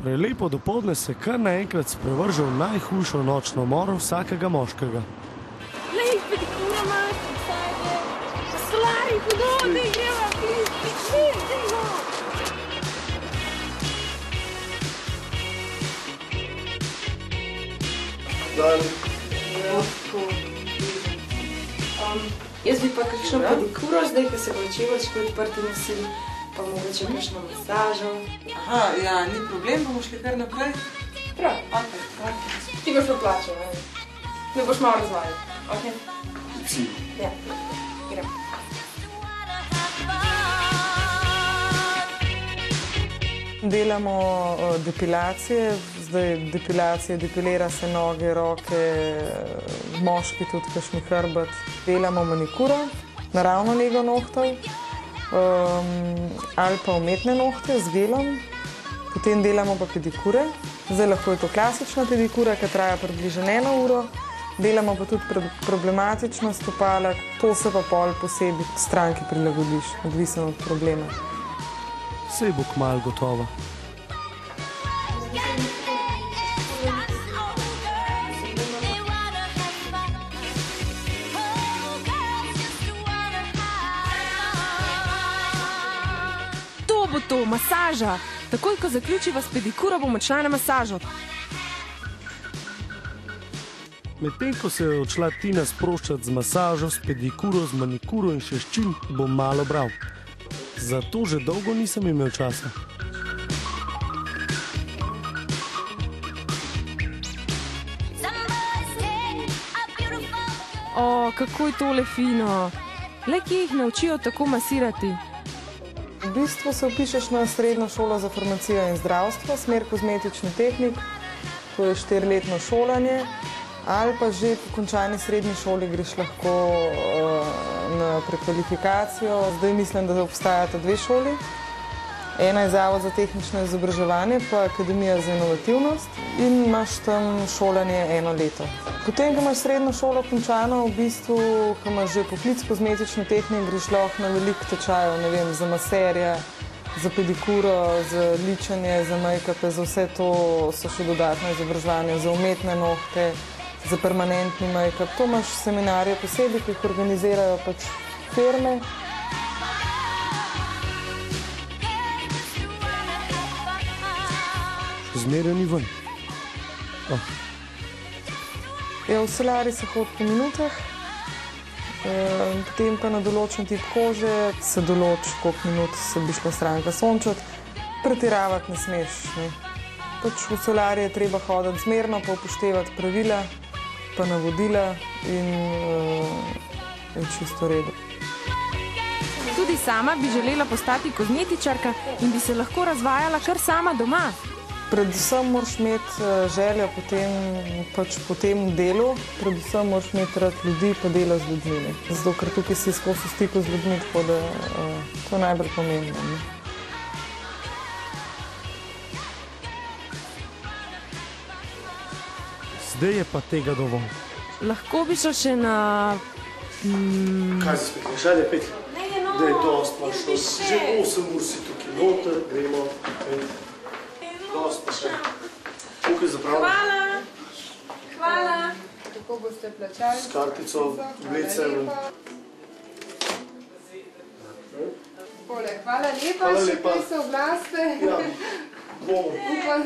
Torej, lepo dopoldne se kar naenkrat sprevrže v najhujšo nočno moro vsakega moškega. Lej, pedikura imaš, vstajte. Slari, hudo, da greva, dejmo. Dan. Jaz bi pa kakšno pedikuro, zdaj, ko se bo čevački odprti nosil, pa mogoče kakšno masažo. Aha, ja, ni problem, bomo šli kar naprej. Prav. Ti boš pa plačal, ne boš malo razvajal, ok? Ja, grem. Delamo depilacije, zdaj depilira se noge, roke, moški tudi kakšni hrbet. Delamo manikuro, naravno nego nohtov ali pa umetne nohte z gelom. Potem delamo pa pedikure. Zdaj lahko je to klasična pedikura, ki traja približno 1 uro. Delamo pa tudi problematično stopala, to se pa pol posebej stranki prilagodiš, odvisno od problema. Sej bo kmalu gotova. To bo to, masaža. Takoj, ko zaključiva s pedikuro, bomo šla na masažo. Medtem, ko se je odšla Tina sproščati z masažo, s pedikuro, z manikuro in še s čim, bom malo bral. Zato že dolgo nisem imel časa. O, kako je tole fino. Le kje jih naučijo tako masirati? V bistvu se vpišeš na srednjo šolo za farmacijo in zdravstvo, smer kozmetični tehnik, to je 4-letno šolanje, ali pa že po končani srednji šoli greš lahko na prekvalifikacijo. Zdaj mislim, da obstajata 2 šoli. Ena je Zavod za tehnično izobraževanje, pa Akademija za inovativnost in imaš tam šolanje 1 leto. Potem, ko imaš srednjo šolo končano, v bistvu, ko imaš že poklic kozmetični tehnik, greš lahko na veliko tečajev, ne vem, za maserja, za pedikuro, za ličenje, za make-upe, za vse to so še dodatno izobraževanje, za umetne nohte, za permanentni make-up. To imaš seminarje posebej, ki jih organizirajo pač firme. Zmeraj ni ven. Ja, v solari se hodi po minutah, potem pa na določen tip kože se določi, koliko minut se bi šla stranka sončati. Pretiravati ne smeš. Ne. Pač v solari je treba hoditi zmerno, pa upoštevati pravila, pa navodila in je čisto v redu. Tudi sama bi želela postati kozmetičarka in bi se lahko razvajala kar sama doma. Predvsem moraš imeti željo po tem delu, predvsem moraš imeti rad ljudi pa dela z ljudmi. Zato, ker tukaj si skozi v stiku z ljudmi, tako da to je najbolj pomembno. Ne? Zdaj je pa tega dovolj. Lahko bi šla še na... Kaj se spet, neš, ajde pet? Da je dost, imaš že 8 ur si tukaj noter, gremo. Dost pa še. Tukaj zapravljamo. Hvala. Kako boste plačali? S kartico, blecem. Hvala lepa, še kaj se oblaste. Ja, bomo. Upam.